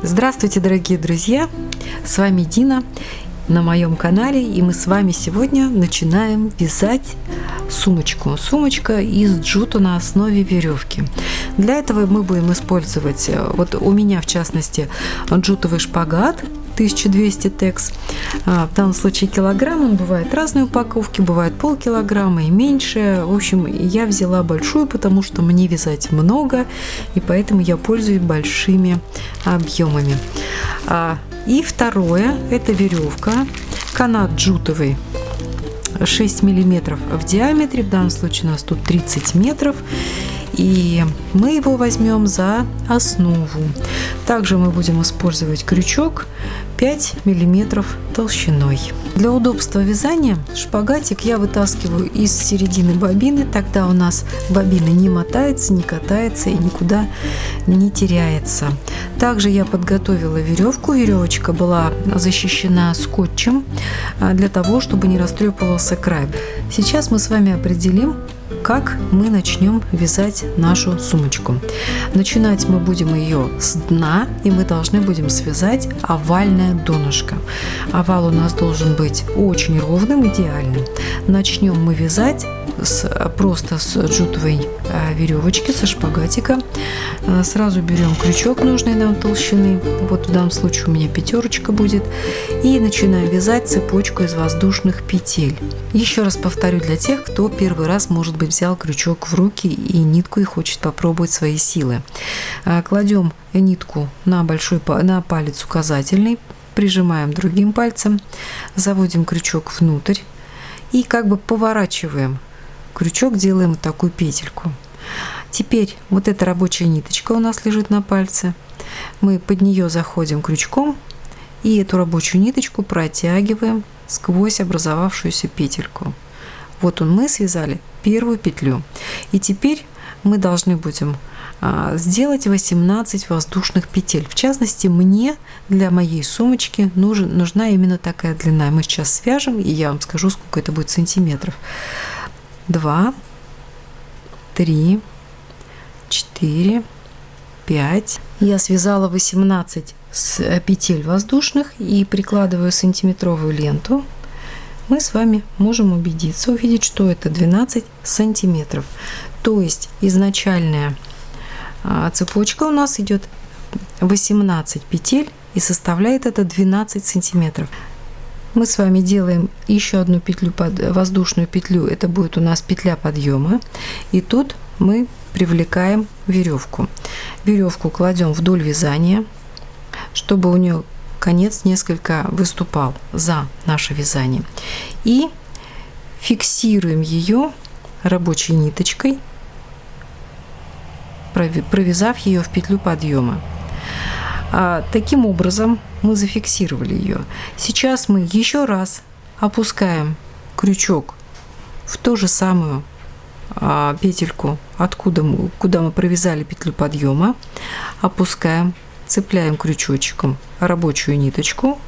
Здравствуйте, дорогие друзья! С вами Дина на моем канале, и мы с вами сегодня начинаем вязать сумочку. Сумочка из джута на основе веревки. Для этого мы будем использовать, вот у меня в частности, джутовый шпагат 1200 текс. В данном случае килограмм, он бывает разной упаковки, бывает полкилограмма и меньше. В общем, я взяла большую, потому что мне вязать много, и поэтому я пользуюсь большими объемами. И второе, это веревка, канат джутовый 6 миллиметров в диаметре, в данном случае у нас тут 30 метров. И мы его возьмем за основу. Также мы будем использовать крючок 5 миллиметров толщиной. Для удобства вязания шпагатик я вытаскиваю из середины бобины, тогда у нас бобина не мотается, не катается и никуда не теряется. Также я подготовила веревку. Веревочка была защищена скотчем для того, чтобы не растрепывался край. Сейчас мы с вами определим, как мы начнем вязать нашу сумочку. Начинать мы будем ее с дна, и мы должны будем связать овальное донышко. Овал у нас должен быть очень ровным, идеальным. Начнем мы вязать просто с джутовой веревочки, со шпагатика. Сразу берем крючок нужной нам толщины. Вот в данном случае у меня 5 будет. И начинаем вязать цепочку из воздушных петель. Еще раз повторю для тех, кто первый раз, может быть, взял крючок в руки и нитку и хочет попробовать свои силы. Кладем нитку на палец указательный, прижимаем другим пальцем, заводим крючок внутрь и как бы поворачиваем крючок, делаем вот такую петельку. Теперь вот эта рабочая ниточка у нас лежит на пальце. Мы под нее заходим крючком и эту рабочую ниточку протягиваем сквозь образовавшуюся петельку. Вот мы связали первую петлю. И теперь мы должны будем сделать 18 воздушных петель. В частности, мне для моей сумочки нужна именно такая длина. Мы сейчас свяжем, и я вам скажу, сколько это будет сантиметров. 2, 3, 4, 5. Я связала 18 петель воздушных и прикладываю сантиметровую ленту. Мы с вами можем увидеть, что это 12 сантиметров. То есть изначальная цепочка у нас идет 18 петель и составляет это 12 сантиметров. Мы с вами делаем еще одну петлю, воздушную петлю, это будет у нас петля подъема. И тут мы привлекаем веревку. Веревку кладем вдоль вязания, чтобы у нее конец несколько выступал за наше вязание. И фиксируем ее рабочей ниточкой, провязав ее в петлю подъема. Таким образом мы зафиксировали ее. Сейчас мы еще раз опускаем крючок в ту же самую петельку, куда мы провязали петлю подъема, опускаем, цепляем крючочком рабочую ниточку,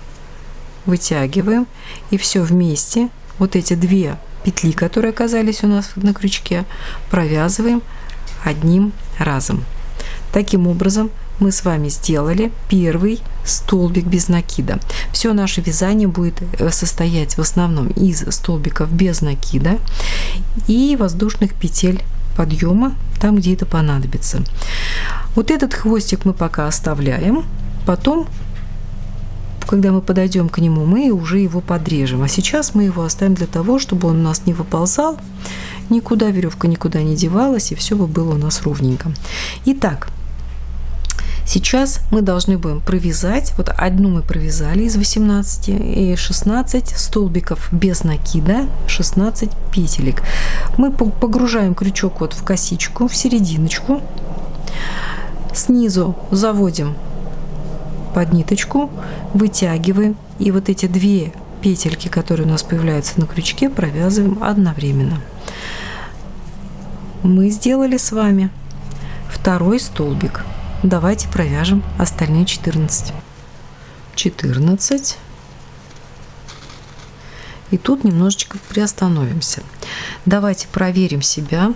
вытягиваем, и все вместе, вот эти две петли, которые оказались у нас на крючке, провязываем одним разом. Таким образом мы с вами сделали первый столбик без накида. Все наше вязание будет состоять в основном из столбиков без накида и воздушных петель подъема там, где это понадобится. Вот этот хвостик мы пока оставляем, потом, когда мы подойдем к нему, мы уже его подрежем. А сейчас мы его оставим для того, чтобы он у нас не выползал никуда, веревка никуда не девалась, и все было у нас ровненько. Итак, сейчас мы должны будем провязать, вот одну мы провязали из 18 и 16 столбиков без накида, 16 петелек. Мы погружаем крючок вот в косичку, в серединочку, снизу заводим под ниточку, вытягиваем, и вот эти две петельки, которые у нас появляются на крючке, провязываем одновременно. Мы сделали с вами второй столбик. Давайте провяжем остальные 14. И тут немножечко приостановимся. Давайте проверим себя.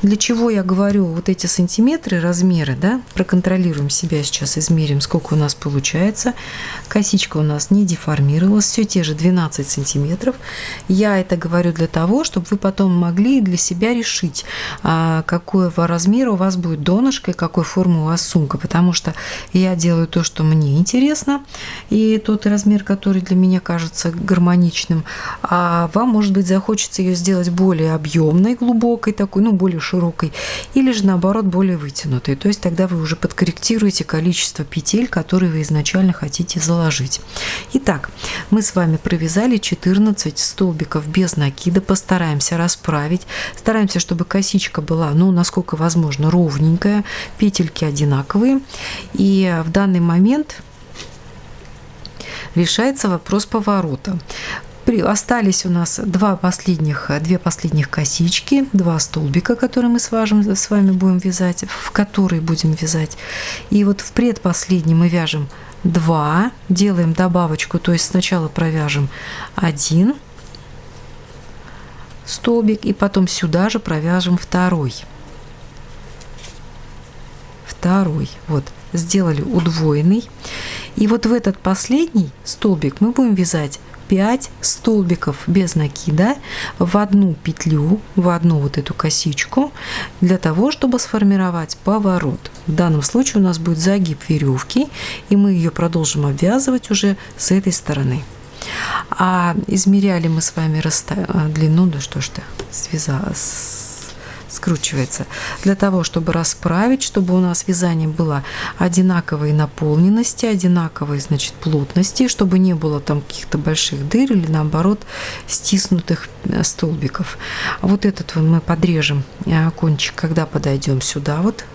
Для чего я говорю вот эти сантиметры, размеры, да? Проконтролируем себя сейчас, измерим, сколько у нас получается. Косичка у нас не деформировалась, все те же 12 сантиметров. Я это говорю для того, чтобы вы потом могли для себя решить, какого размера у вас будет донышко и какой формы у вас сумка, потому что я делаю то, что мне интересно, и тот размер, который для меня кажется гармоничным, а вам, может быть, захочется ее сделать более объемной, глубокой такой, ну, более широкой, или же, наоборот, более вытянутой. То есть тогда вы уже подкорректируете количество петель, которые вы изначально хотите заложить. Итак, мы с вами провязали 14 столбиков без накида, постараемся расправить, стараемся, чтобы косичка была, ну, насколько возможно, ровненькая, петельки одинаковые, и в данный момент решается вопрос поворота. Остались у нас две последних косички, 2 столбика, которые мы с вами будем вязать, в которые будем вязать. И вот в предпоследнем мы вяжем 2, делаем добавочку, то есть сначала провяжем 1 столбик, и потом сюда же провяжем второй. Вот, сделали удвоенный. И вот в этот последний столбик мы будем вязать 5 столбиков без накида в одну петлю, в одну вот эту косичку, для того, чтобы сформировать поворот. В данном случае у нас будет загиб веревки, и мы ее продолжим обвязывать уже с этой стороны. А измеряли мы с вами длину, да что ж ты, скручивается, для того, чтобы расправить, чтобы у нас вязание было одинаковой наполненности, одинаковой, значит, плотности, чтобы не было там каких-то больших дыр или, наоборот, стиснутых столбиков. Вот этот вот мы подрежем кончик, когда подойдем сюда вот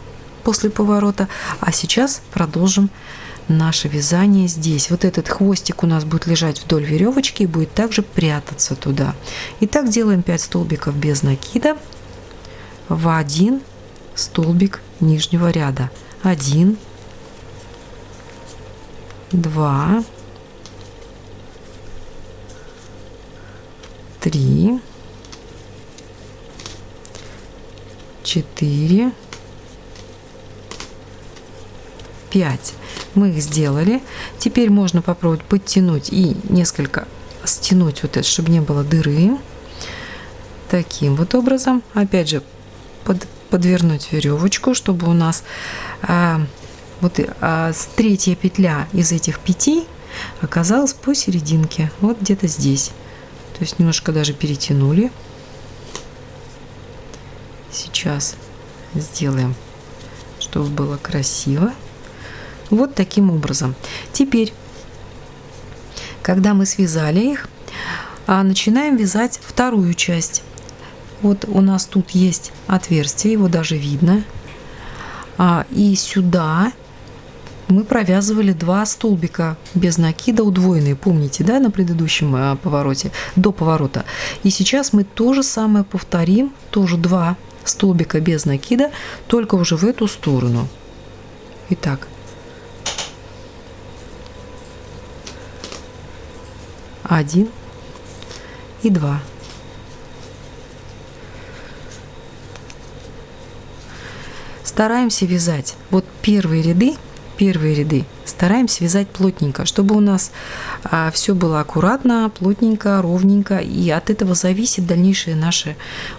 после поворота, а сейчас продолжим наше вязание здесь. Вот этот хвостик у нас будет лежать вдоль веревочки и будет также прятаться туда. Итак, делаем 5 столбиков без накида в 1 столбик нижнего ряда. 1, 2, 3, 4, 5. Мы их сделали. Теперь можно попробовать подтянуть и несколько стянуть вот это, чтобы не было дыры. Таким вот образом. Опять же, подвернуть веревочку, чтобы у нас третья петля из этих 5 оказалась посерединке, вот где-то здесь. То есть немножко даже перетянули. Сейчас сделаем, чтобы было красиво. Вот таким образом. Теперь, когда мы связали их, начинаем вязать вторую часть. Вот у нас тут есть отверстие, его даже видно. И сюда мы провязывали 2 столбика без накида удвоенные. Помните, да, на предыдущем повороте, до поворота. И сейчас мы то же самое повторим, тоже 2 столбика без накида, только уже в эту сторону. Итак. 1 и 2. Стараемся вязать вот первые ряды стараемся вязать плотненько, чтобы у нас все было аккуратно, плотненько, ровненько, и от этого зависит дальнейший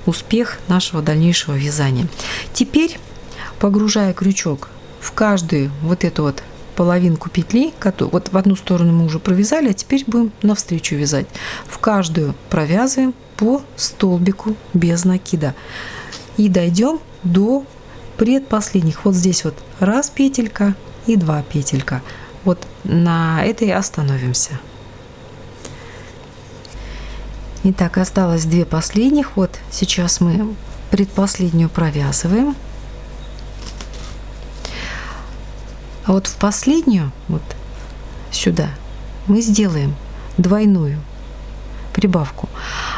успех нашего дальнейшего вязания. Теперь, погружая крючок в каждую вот эту вот половинку петли, вот в одну сторону мы уже провязали, а теперь будем навстречу вязать. В каждую провязываем по столбику без накида и дойдем до предпоследних. Вот здесь вот 1 петелька и 2 петелька. Вот на этой остановимся. Итак, осталось 2 последних. Вот сейчас мы предпоследнюю провязываем. А вот в последнюю, вот сюда, мы сделаем двойную прибавку.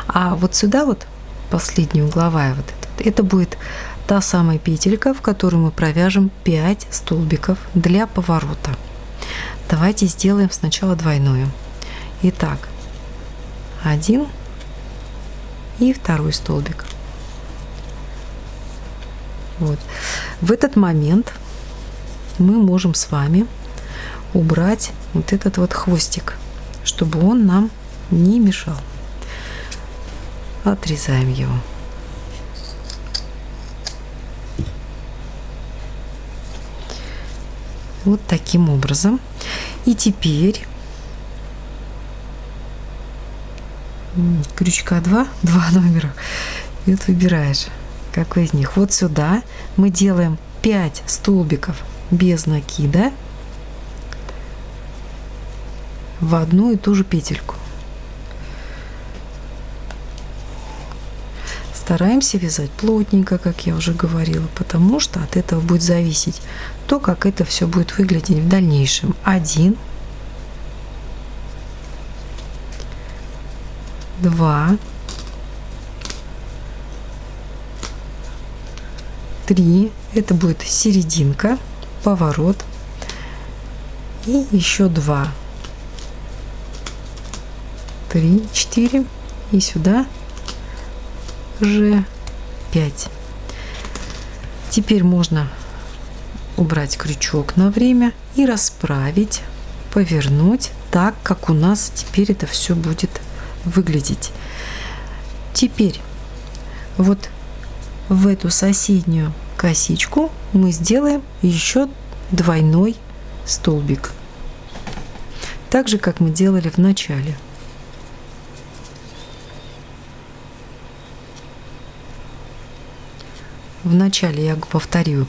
А вот сюда вот последняя угловая вот это будет та самая петелька, в которую мы провяжем 5 столбиков для поворота. Давайте сделаем сначала двойную. Итак, 1 и 2 столбик. Вот. В этот момент мы можем с вами убрать вот этот вот хвостик, чтобы он нам не мешал. Отрезаем его. Вот таким образом. И теперь крючка два номера. И вот выбираешь, какой из них. Вот сюда мы делаем 5 столбиков без накида в одну и ту же петельку. Стараемся вязать плотненько, как я уже говорила, потому что от этого будет зависеть то, как это все будет выглядеть в дальнейшем. 1, 2, 3. Это будет серединка, поворот. И еще 2, 3, 4. И сюда же 5. Теперь можно убрать крючок на время и расправить, повернуть так, как у нас теперь это все будет выглядеть. Теперь вот в эту соседнюю косичку мы сделаем еще двойной столбик, так же как мы делали в начале. Вначале, я повторю,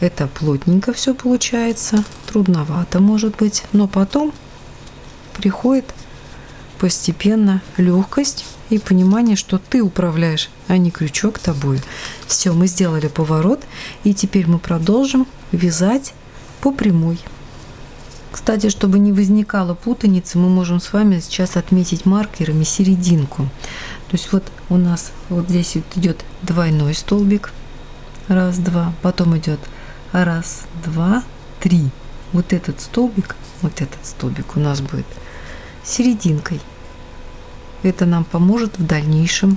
это плотненько все получается, трудновато может быть, но потом приходит постепенно легкость и понимание, что ты управляешь, а не крючок тобой. Все, мы сделали поворот, и теперь мы продолжим вязать по прямой. Кстати, чтобы не возникало путаницы, мы можем с вами сейчас отметить маркерами серединку. То есть вот у нас вот здесь вот идет двойной столбик. Раз, два. Потом идет раз, два, три. Вот этот столбик у нас будет серединкой. Это нам поможет в дальнейшем.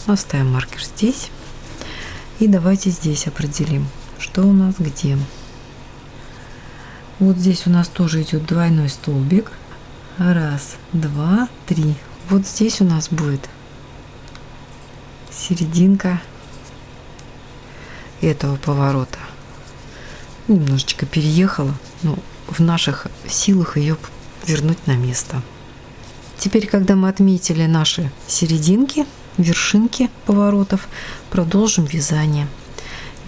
Оставим маркер здесь. И давайте здесь определим, что у нас где. Вот здесь у нас тоже идет двойной столбик. Раз, два, три. Вот здесь у нас будет серединка этого поворота. Немножечко переехала, но в наших силах ее вернуть на место. Теперь, когда мы отметили наши серединки, вершинки поворотов, продолжим вязание.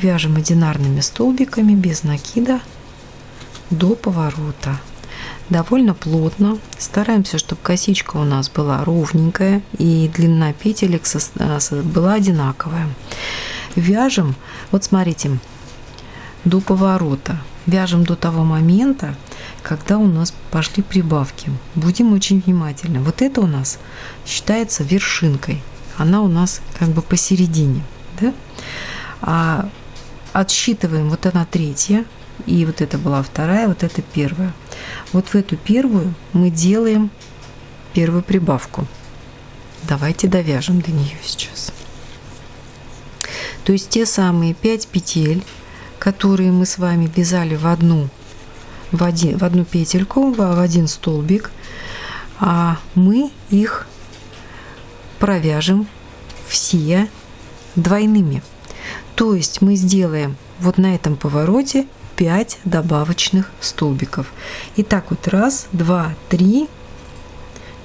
Вяжем одинарными столбиками без накида до поворота. Довольно плотно. Стараемся, чтобы косичка у нас была ровненькая и длина петелек была одинаковая. Вяжем, вот смотрите, до поворота. Вяжем до того момента, когда у нас пошли прибавки. Будем очень внимательны. Вот это у нас считается вершинкой. Она у нас как бы посередине. Да? А отсчитываем, вот она третья, и вот это была вторая, вот это первая. Вот в эту первую мы делаем первую прибавку. Давайте довяжем до нее сейчас. То есть те самые 5 петель, которые мы с вами вязали в одну петельку, в один столбик, а мы их провяжем все двойными. То есть мы сделаем вот на этом повороте 5 добавочных столбиков. Итак, вот раз, два, три,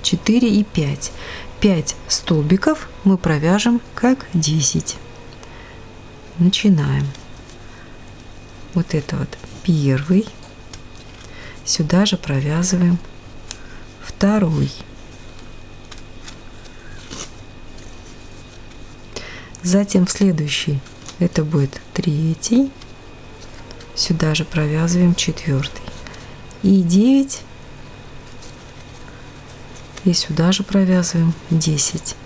4 и 5. 5 столбиков мы провяжем как 10. Начинаем. Вот это вот первый. Сюда же провязываем второй. Затем в следующий это будет третий. Сюда же провязываем четвертый. И 9. И сюда же провязываем 10.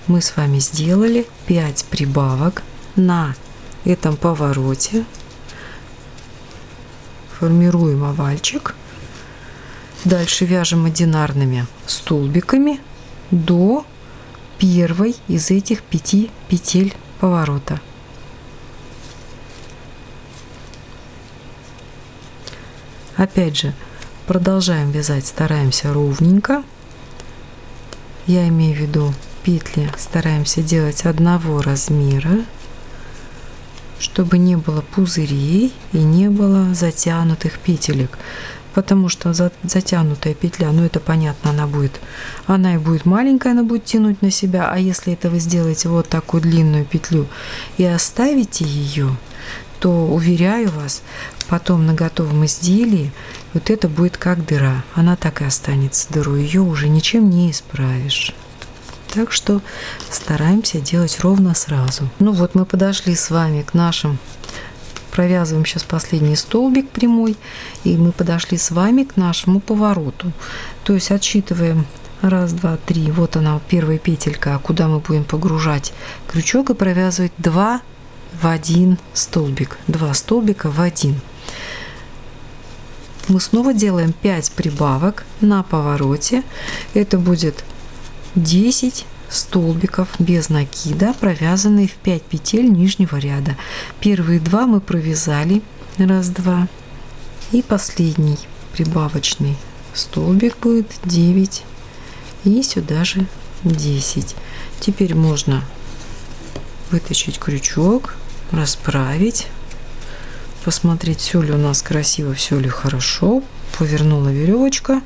Мы с вами сделали 5 прибавок на этом повороте. Формируем овальчик. Дальше вяжем одинарными столбиками до первой из этих 5 петель поворота. Опять же, продолжаем вязать, стараемся ровненько. Я имею в виду петли стараемся делать одного размера, чтобы не было пузырей и не было затянутых петелек. Потому что затянутая петля, ну это понятно, она и будет маленькая, она будет тянуть на себя. А если это вы сделаете вот такую длинную петлю и оставите ее, то, уверяю вас, потом на готовом изделии вот это будет как дыра. Она так и останется дырой, ее уже ничем не исправишь. Так что стараемся делать ровно сразу. Ну вот мы подошли с вами к нашим... Провязываем сейчас последний столбик прямой, и мы подошли с вами к нашему повороту. То есть отсчитываем 1, 2, 3. Вот она, первая петелька, куда мы будем погружать крючок и провязывать 2 в 1 столбик. 2 столбика в 1. Мы снова делаем 5 прибавок на повороте. Это будет 10 столбиков без накида, провязанные в 5 петель нижнего ряда. Первые 2 мы провязали, 1, 2, и последний прибавочный столбик будет 9, и сюда же 10. Теперь можно вытащить крючок, расправить, посмотреть, все ли у нас красиво, все ли хорошо. Повернула веревочка,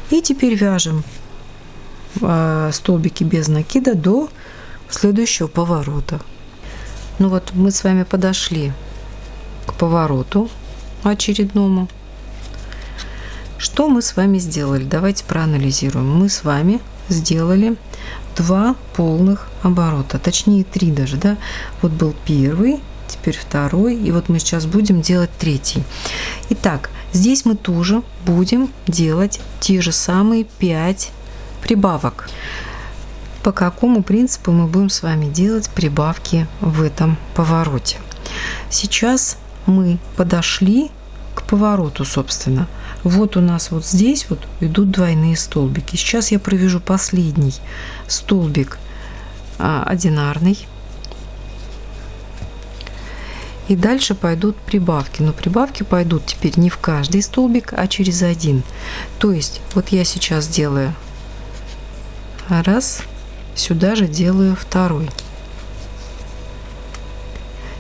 и теперь вяжем столбики без накида до следующего поворота. Ну вот мы с вами подошли к повороту очередному. Что мы с вами сделали? Давайте проанализируем. Мы с вами сделали 2 полных оборота, точнее 3 даже, да? Вот был первый, теперь второй, и вот мы сейчас будем делать третий. Итак, здесь мы тоже будем делать те же самые 5 прибавок. По какому принципу мы будем с вами делать прибавки в этом повороте? Сейчас мы подошли к повороту, собственно. Вот у нас вот здесь вот идут двойные столбики. Сейчас я провяжу последний столбик одинарный. И дальше пойдут прибавки. Но прибавки пойдут теперь не в каждый столбик, а через один. То есть вот я сейчас делаю 1, сюда же делаю 2.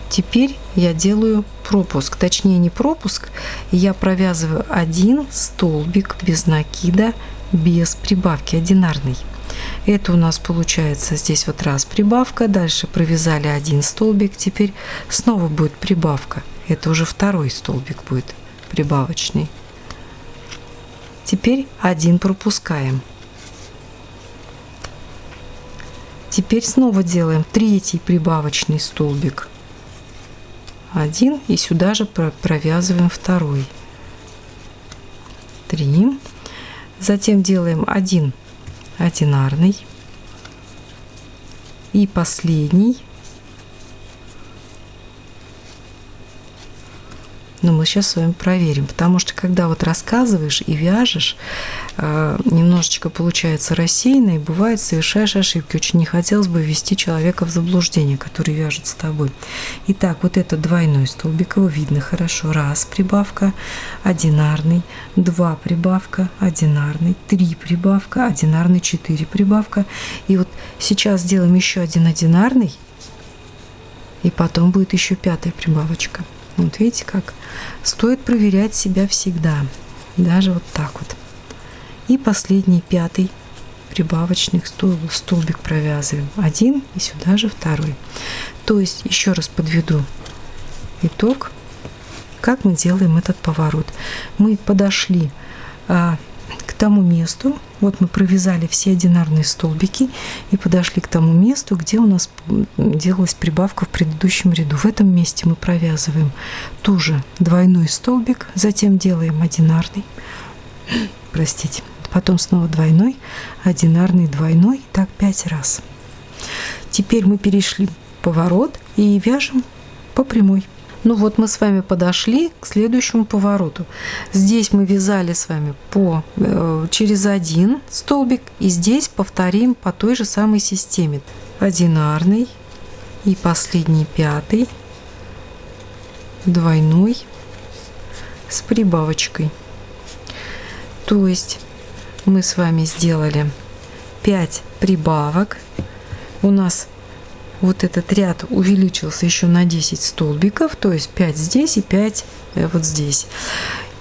Теперь я делаю пропуск, точнее не пропуск, я провязываю 1 столбик без накида, без прибавки, одинарный. Это у нас получается здесь вот раз прибавка, дальше провязали 1 столбик, теперь снова будет прибавка. Это уже 2 столбик будет прибавочный. Теперь 1 пропускаем. Теперь снова делаем 3 прибавочный столбик. 1 и сюда же провязываем 2. 3. Затем делаем 1 одинарный и последний. Но мы сейчас с вами проверим, потому что когда вот рассказываешь и вяжешь, немножечко получается рассеянно и бывает совершаешь ошибки. Очень не хотелось бы ввести человека в заблуждение, который вяжет с тобой. Итак, вот это двойной столбик, его видно хорошо. 1 прибавка, одинарный, 2 прибавка, одинарный, 3 прибавка, одинарный, 4 прибавка. И вот сейчас сделаем еще 1 одинарный, и потом будет еще 5 прибавочка. Вот видите, как стоит проверять себя всегда, даже вот так вот. И последний 5 прибавочный столбик провязываем 1 и сюда же 2. То есть еще раз подведу итог, как мы делаем этот поворот. Мы подошли к тому месту, вот мы провязали все одинарные столбики и подошли к тому месту, где у нас делалась прибавка в предыдущем ряду. В этом месте мы провязываем тоже двойной столбик, затем делаем одинарный, простите, потом снова двойной, одинарный, двойной, так 5 раз. Теперь мы перешли поворот и вяжем по прямой. Ну вот мы с вами подошли к следующему повороту. Здесь мы вязали с вами через 1 столбик, и здесь повторим по той же самой системе. Одинарный и последний 5, двойной с прибавочкой. То есть мы с вами сделали 5 прибавок. У нас вот этот ряд увеличился еще на 10 столбиков, то есть 5 здесь и 5 вот здесь.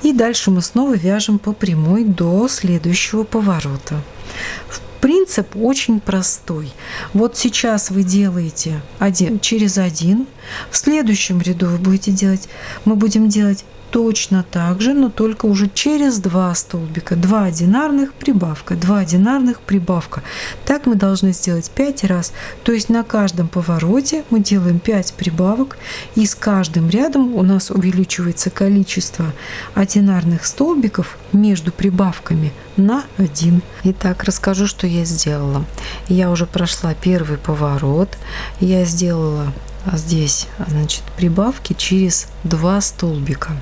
И дальше мы снова вяжем по прямой до следующего поворота. Принцип очень простой. Вот сейчас вы делаете через один, в следующем ряду мы будем делать точно так же, но только уже через 2 столбика. 2 одинарных, прибавка, 2 одинарных, прибавка. Так мы должны сделать 5 раз. То есть на каждом повороте мы делаем 5 прибавок, и с каждым рядом у нас увеличивается количество одинарных столбиков между прибавками на 1. Итак, расскажу, что я сделала. Я уже прошла первый поворот. Я сделала здесь, значит, прибавки через 2 столбика.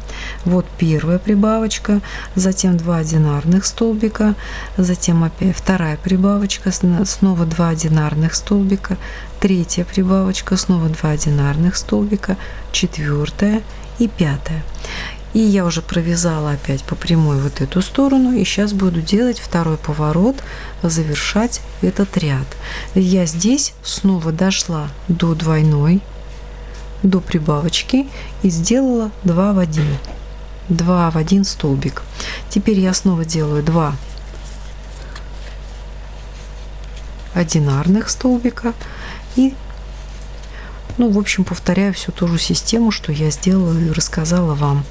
Вот первая прибавочка, затем 2 одинарных столбика, затем опять вторая прибавочка, снова 2 одинарных столбика, третья прибавочка, снова 2 одинарных столбика, четвертая и пятая. И я уже провязала опять по прямой вот эту сторону, и сейчас буду делать второй поворот, завершать этот ряд. Я здесь снова дошла до двойной, до прибавочки и сделала 2 в 1. 2 в 1 столбик. Теперь я снова делаю 2 одинарных столбика и, в общем, повторяю всю ту же систему, что я сделала и рассказала вам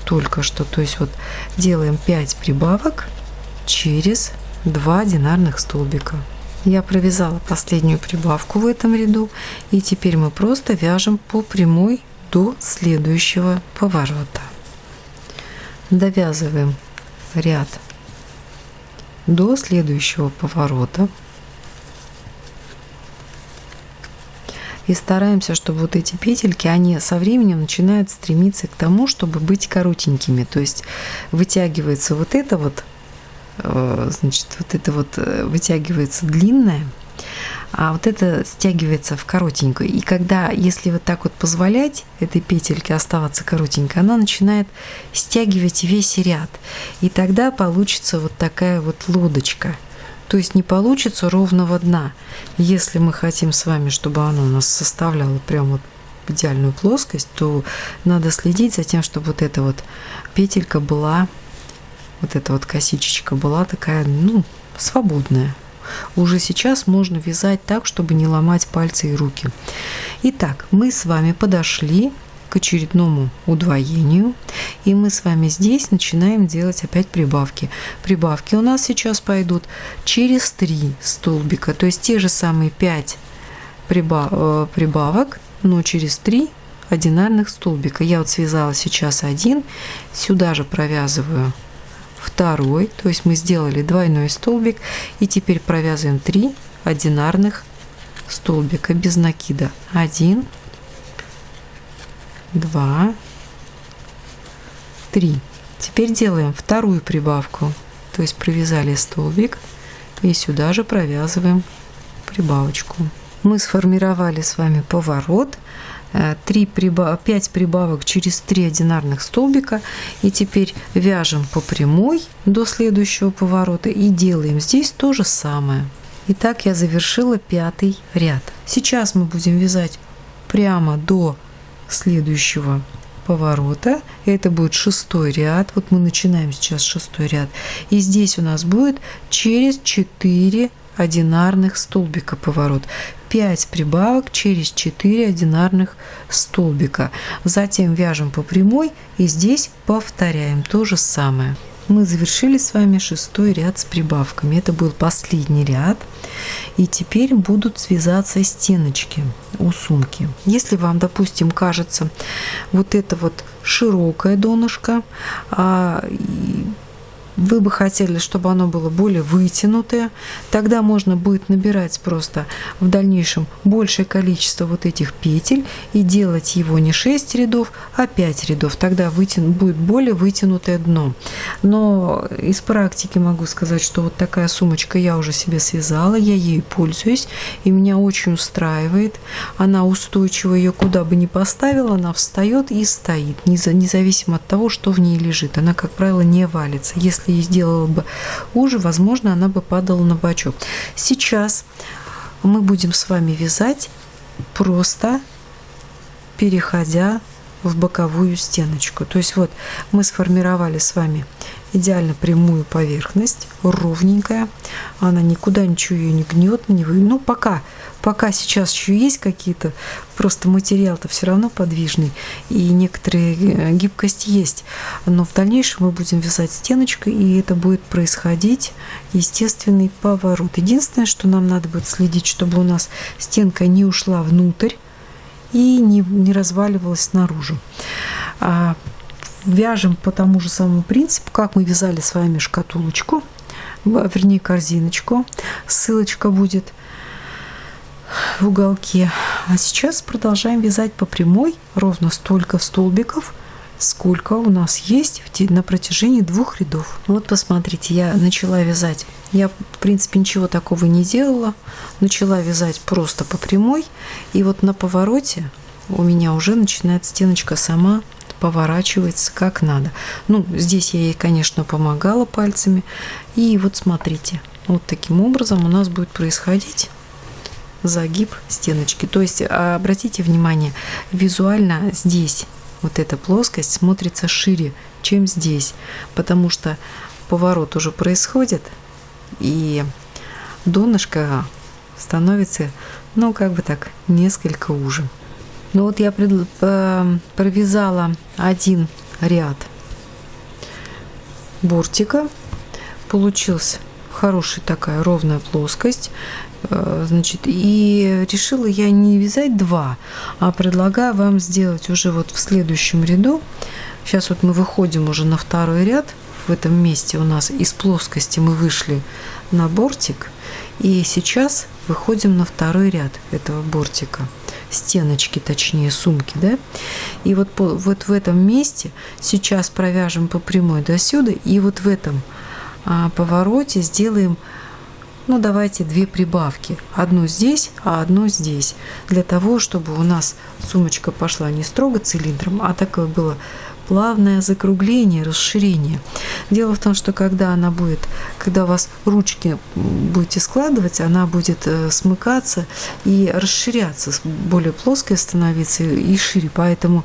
только что. То есть вот делаем 5 прибавок через 2 одинарных столбика. Я провязала последнюю прибавку в этом ряду, и теперь мы просто вяжем по прямой до следующего поворота. Довязываем ряд до следующего поворота и стараемся, чтобы вот эти петельки, они со временем начинают стремиться к тому, чтобы быть коротенькими. То есть вытягивается вот это вот, значит, вот это вот вытягивается длинное, а вот это стягивается в коротенькую. И когда, если вот так вот позволять этой петельке оставаться коротенькой, она начинает стягивать весь ряд. И тогда получится вот такая вот лодочка. То есть не получится ровного дна. Если мы хотим с вами, чтобы оно у нас составляло прям вот идеальную плоскость, то надо следить за тем, чтобы вот эта вот петелька была, вот эта вот косичечка была такая, свободная. Уже сейчас можно вязать так, чтобы не ломать пальцы и руки. Итак, мы с вами подошли к очередному удвоению, и мы с вами здесь начинаем делать опять прибавки. Прибавки у нас сейчас пойдут через 3 столбика, то есть те же самые 5 прибавок, но через 3 одинарных столбика. Я вот связала сейчас один, сюда же провязываю второй, то есть мы сделали двойной столбик, и теперь провязываем 3 одинарных столбика без накида. 1, 2, 3. Теперь делаем вторую прибавку, то есть провязали столбик и сюда же провязываем прибавочку. Мы сформировали с вами поворот, 5 прибавок через 3 одинарных столбика, и теперь вяжем по прямой до следующего поворота и делаем здесь то же самое. Итак, я завершила 5-й ряд. Сейчас мы будем вязать прямо до следующего поворота. Это будет 6-й ряд. Вот мы начинаем сейчас 6-й ряд. И здесь у нас будет через 4 одинарных столбика поворот. 5 прибавок через 4 одинарных столбика. Затем вяжем по прямой и здесь повторяем то же самое. Мы завершили с вами 6-й ряд с прибавками. Это был последний ряд. И теперь будут связаться стеночки у сумки. Если вам, допустим, кажется вот это вот широкое донышко, вы бы хотели, чтобы оно было более вытянутое, тогда можно будет набирать просто в дальнейшем большее количество вот этих петель и делать его не 6 рядов, а 5 рядов. Тогда будет более вытянутое дно. Но из практики могу сказать, что вот такая сумочка я уже себе связала, я ею пользуюсь, и меня очень устраивает. Она устойчива, ее куда бы ни поставила, она встает и стоит, независимо от того, что в ней лежит. Она, как правило, не валится. Если и сделала бы уже, возможно, она бы падала на бочок. Сейчас мы будем с вами вязать, просто переходя в боковую стеночку. То есть вот мы сформировали с вами идеально прямую поверхность, ровненькая, она никуда ничего ее не гнет, ну пока сейчас еще есть какие-то, просто материал-то все равно подвижный и некоторые гибкость есть, но в дальнейшем мы будем вязать стеночкой, и это будет происходить естественный поворот. Единственное, что нам надо будет следить, чтобы у нас стенка не ушла внутрь и не разваливалась наружу. Вяжем по тому же самому принципу, как мы вязали с вами шкатулочку, вернее корзиночку. Ссылочка будет в уголке. А сейчас продолжаем вязать по прямой ровно столько столбиков, сколько у нас есть на протяжении 2 рядов. Вот посмотрите, я начала вязать. Я, в принципе, ничего такого не делала. Начала вязать просто по прямой. И вот на повороте у меня уже начинает стеночка сама поворачивается как надо. Ну, здесь я ей, конечно, помогала пальцами. И вот смотрите, вот таким образом у нас будет происходить загиб стеночки. То есть, обратите внимание, визуально здесь вот эта плоскость смотрится шире, чем здесь, потому что поворот уже происходит, и донышко становится, ну, как бы так, несколько уже. Ну вот я провязала один ряд бортика, получилась хорошая такая ровная плоскость, значит, и решила я не вязать 2, а предлагаю вам сделать уже вот в следующем ряду. Сейчас вот мы выходим уже на 2-й ряд, в этом месте у нас из плоскости мы вышли на бортик, и сейчас выходим на 2-й ряд этого бортика, стеночки, точнее сумки, да, и вот в этом месте сейчас провяжем по прямой до сюда, и вот в этом повороте сделаем, ну, давайте 2 прибавки, одну здесь, а одну здесь, для того, чтобы у нас сумочка пошла не строго цилиндром, а такое было плавное закругление, расширение. Дело в том, что когда у вас ручки будете складывать, она будет смыкаться и расширяться, более плоской становиться и шире, поэтому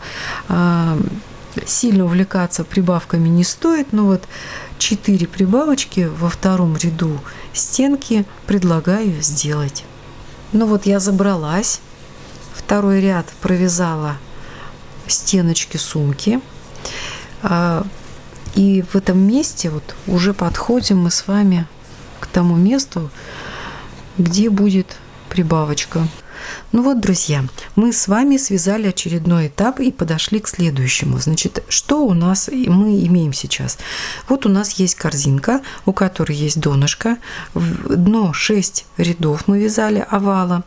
сильно увлекаться прибавками не стоит, но вот 4 прибавочки во 2-м ряду стенки предлагаю сделать. Ну вот я забралась, 2-й ряд провязала стеночки сумки, и в этом месте вот уже подходим мы с вами к тому месту, где будет прибавочка. Ну вот, друзья, мы с вами связали очередной этап и подошли к следующему. Значит, что у нас мы имеем сейчас? Вот у нас есть корзинка, у которой есть донышко, дно 6 рядов мы вязали овала,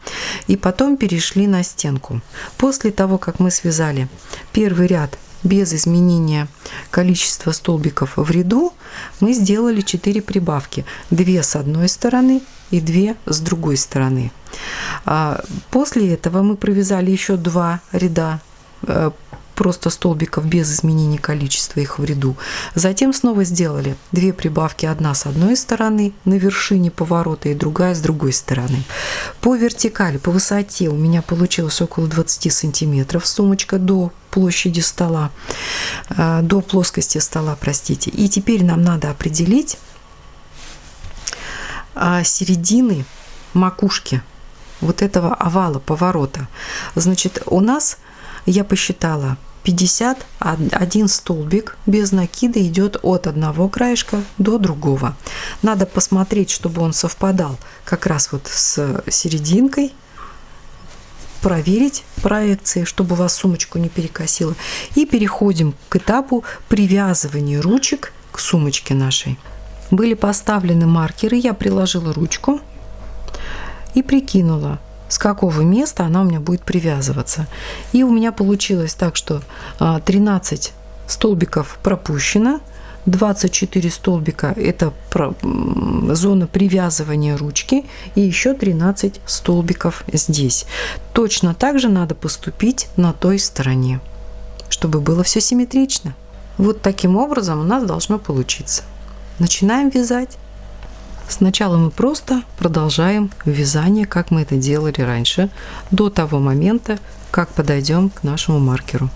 и потом перешли на стенку. После того, как мы связали 1-й ряд без изменения количества столбиков в ряду, мы сделали 4 прибавки, 2 с одной стороны и 2 с другой стороны. После этого мы провязали еще 2 ряда просто столбиков без изменения количества их в ряду. Затем снова сделали 2 прибавки, одна с одной стороны на вершине поворота и другая с другой стороны. По вертикали, по высоте у меня получилось около 20 сантиметров сумочка до площади стола, до плоскости стола, простите. И теперь нам надо определить середины макушки вот этого овала поворота. Значит, у нас, я посчитала, 51 столбик без накида идет от одного краешка до другого. Надо посмотреть, чтобы он совпадал как раз вот с серединкой, проверить проекции, чтобы у вас сумочку не перекосило. И переходим к этапу привязывания ручек к сумочке нашей. Были поставлены маркеры, я приложила ручку и прикинула, с какого места она у меня будет привязываться. И у меня получилось так, что 13 столбиков пропущено, 24 столбика – это зона привязывания ручки, и еще 13 столбиков здесь. Точно так же надо поступить на той стороне, чтобы было все симметрично. Вот таким образом у нас должно получиться. начинаем вязать. Сначала мы просто продолжаем вязание, как мы это делали раньше, до того момента, как подойдем к нашему маркеру.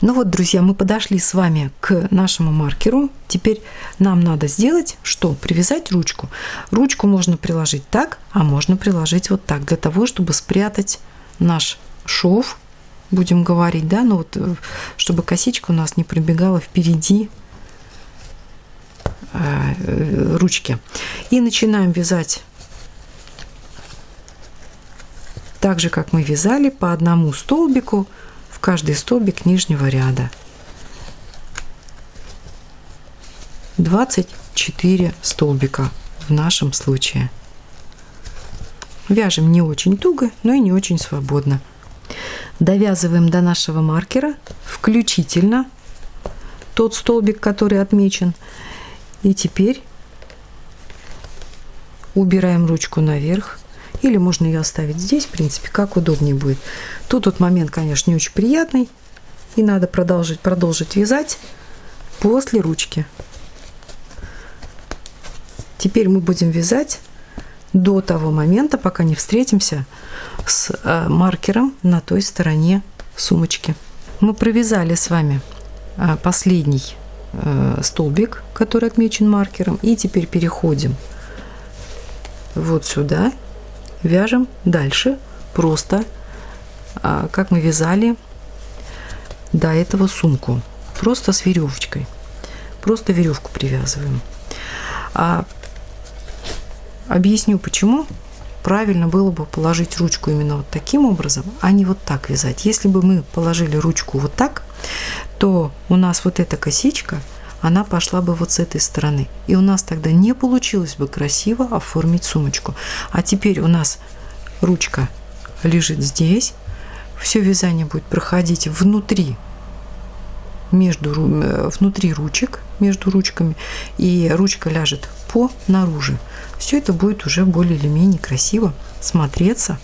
Ну вот, друзья, мы подошли с вами к нашему маркеру. Теперь нам надо сделать что? Привязать ручку. Ручку можно приложить так, а можно приложить вот так, для того, чтобы спрятать наш шов, будем говорить, да, ну вот, чтобы косичка у нас не пробегала впереди ручки. И начинаем вязать так же, как мы вязали, по одному столбику в каждый столбик нижнего ряда. 24 столбика в нашем случае. Вяжем не очень туго, но и не очень свободно. Довязываем до нашего маркера, включительно тот столбик, который отмечен. И теперь убираем ручку наверх, или можно ее оставить здесь, в принципе, как удобнее будет. Тут вот момент, конечно, не очень приятный, и надо продолжить вязать после ручки. Теперь мы будем вязать до того момента, пока не встретимся с маркером на той стороне сумочки. Мы провязали с вами последний столбик, который отмечен маркером, и теперь переходим вот сюда, вяжем дальше просто как мы вязали до этого сумку, просто с веревочкой, просто веревку привязываем. Объясню почему. Правильно было бы положить ручку именно вот таким образом, а не вот так вязать. Если бы мы положили ручку вот так, то у нас вот эта косичка, она пошла бы вот с этой стороны. И у нас тогда не получилось бы красиво оформить сумочку. А теперь у нас ручка лежит здесь. Все вязание будет проходить внутри ручек, между ручками. И ручка ляжет по наружу. Все это будет уже более или менее красиво смотреться.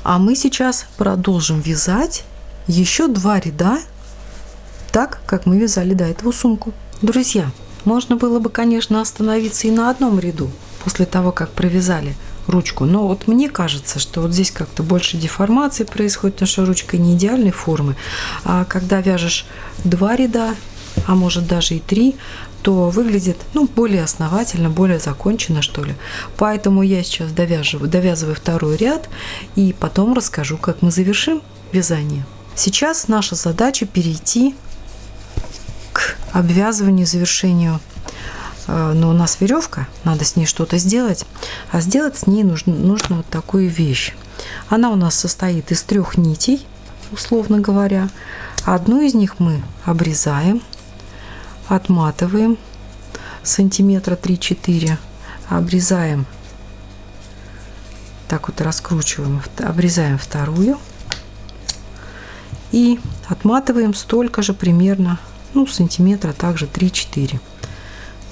А мы сейчас продолжим вязать еще 2 ряда, так как мы вязали до этого сумку. Друзья, можно было бы, конечно, остановиться и на одном ряду после того, как провязали ручку. Но вот мне кажется, что вот здесь как-то больше деформации происходит, потому что ручка не идеальной формы. А когда вяжешь 2 ряда, а может даже и 3, то выглядит более основательно, более закончено, что ли. Поэтому я сейчас довязываю 2-й ряд и потом расскажу, как мы завершим вязание. Сейчас наша задача перейти к обвязыванию, завершению. Но у нас веревка, надо с ней что-то сделать, а сделать с ней нужно вот такую вещь. Она у нас состоит из 3 нитей, условно говоря. Одну из них мы обрезаем, отматываем сантиметра 3-4, обрезаем, так вот раскручиваем, обрезаем 2-ю и отматываем столько же примерно, сантиметра также 3-4.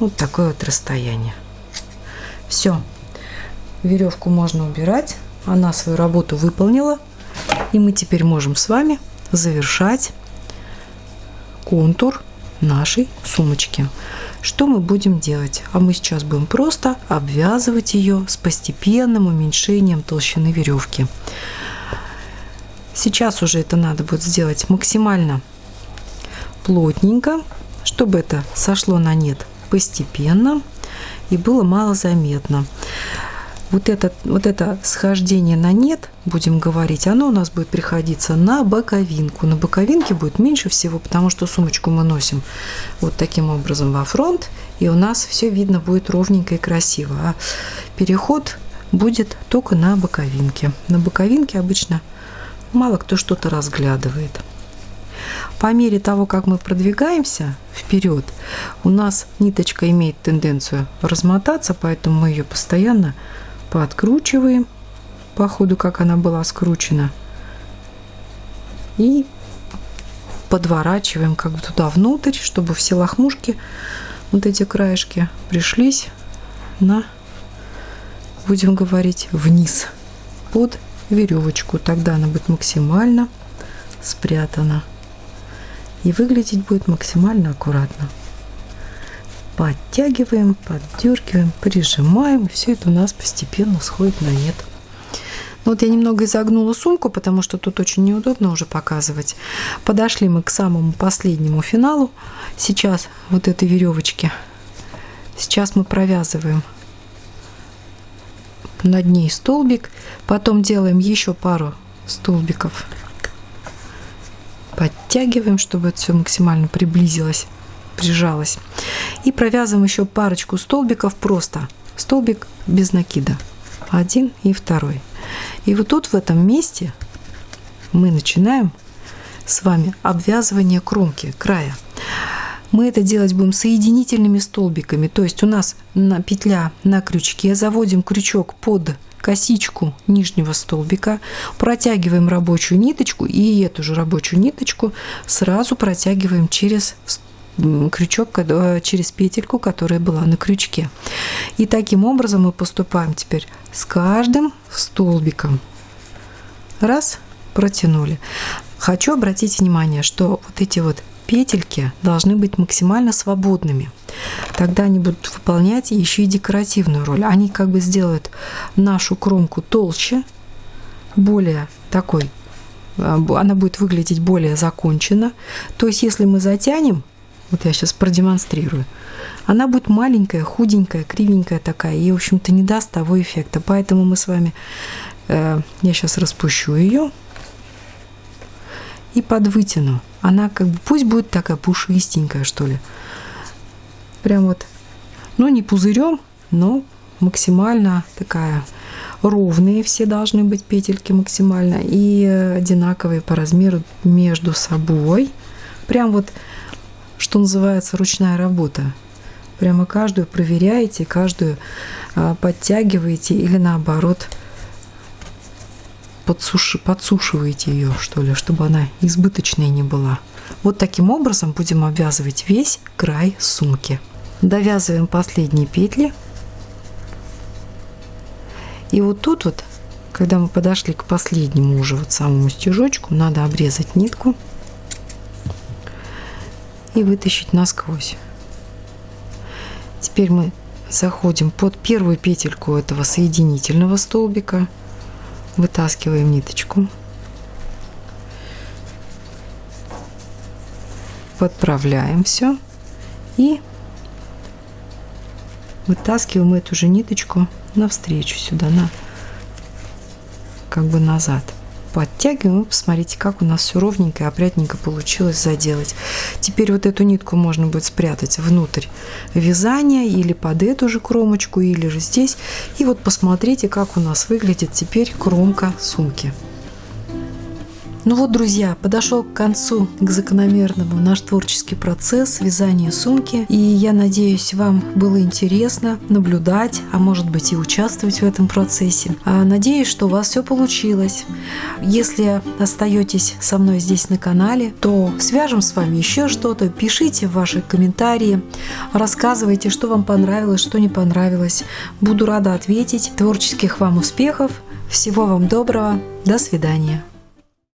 Вот такое вот расстояние. Все, веревку можно убирать, она свою работу выполнила, и мы теперь можем с вами завершать контур нашей сумочки. Что мы будем делать? А мы сейчас будем просто обвязывать ее с постепенным уменьшением толщины веревки. Сейчас уже это надо будет сделать максимально плотненько, чтобы это сошло на нет постепенно и было малозаметно. Вот это схождение на нет, будем говорить, оно у нас будет приходиться на боковинку. На боковинке будет меньше всего, потому что сумочку мы носим вот таким образом во фронт, и у нас все видно будет ровненько и красиво. А переход будет только на боковинке. На боковинке обычно мало кто что-то разглядывает. По мере того, как мы продвигаемся вперед, у нас ниточка имеет тенденцию размотаться, поэтому мы ее постоянно подкручиваем по ходу, как она была скручена, и подворачиваем как бы туда внутрь, чтобы все лохмушки, вот эти краешки, пришлись на, будем говорить, вниз под веревочку. Тогда она будет максимально спрятана и выглядеть будет максимально аккуратно. подтягиваем, поддергиваем, прижимаем, и все это у нас постепенно сходит на нет. Вот я немного изогнула сумку, потому что тут очень неудобно уже показывать. Подошли мы к самому последнему финалу. Сейчас вот этой веревочки. Сейчас мы провязываем над ней столбик, потом делаем еще пару столбиков, подтягиваем, чтобы это все максимально приблизилось, прижалось, и провязываем еще парочку столбиков, просто столбик без накида, один и второй. И вот тут в этом месте мы начинаем с вами обвязывание кромки, края. Мы это делать будем соединительными столбиками, то есть у нас петля на крючке, заводим крючок под косичку нижнего столбика, протягиваем рабочую ниточку, и эту же рабочую ниточку сразу протягиваем через крючок, через петельку, которая была на крючке. И таким образом мы поступаем теперь с каждым столбиком. Раз, протянули. Хочу обратить внимание, что вот эти вот петельки должны быть максимально свободными. Тогда они будут выполнять еще и декоративную роль. Они как бы сделают нашу кромку толще, более такой, она будет выглядеть более законченно. То есть если мы затянем, вот я сейчас продемонстрирую, она будет маленькая, худенькая, кривенькая такая, и, в общем-то, не даст того эффекта. Поэтому мы с вами, я сейчас распущу ее и подвытяну. Она как бы, пусть будет такая пушистенькая, что ли. Прям вот, ну, не пузырем, но максимально такая ровные все должны быть петельки максимально и одинаковые по размеру между собой. Прям вот, что называется, ручная работа. Прямо каждую проверяете, каждую подтягиваете или наоборот подсушиваете ее, что ли, чтобы она избыточной не была. Вот таким образом будем обвязывать весь край сумки. Довязываем последние петли. И вот тут вот, когда мы подошли к последнему уже вот самому стежочку, надо обрезать нитку и вытащить насквозь. Теперь мы заходим под первую петельку этого соединительного столбика, вытаскиваем ниточку, подправляем все и вытаскиваем эту же ниточку навстречу сюда, как бы назад. Подтягиваем, посмотрите, как у нас все ровненько и опрятненько получилось заделать. Теперь вот эту нитку можно будет спрятать внутрь вязания или под эту же кромочку, или же здесь. И вот посмотрите, как у нас выглядит теперь кромка сумки. Ну вот, друзья, подошел к концу, к закономерному наш творческий процесс вязания сумки. И я надеюсь, вам было интересно наблюдать, а может быть и участвовать в этом процессе. Надеюсь, что у вас все получилось. Если остаетесь со мной здесь на канале, то свяжем с вами еще что-то. Пишите ваши комментарии, рассказывайте, что вам понравилось, что не понравилось. Буду рада ответить. Творческих вам успехов. Всего вам доброго. До свидания.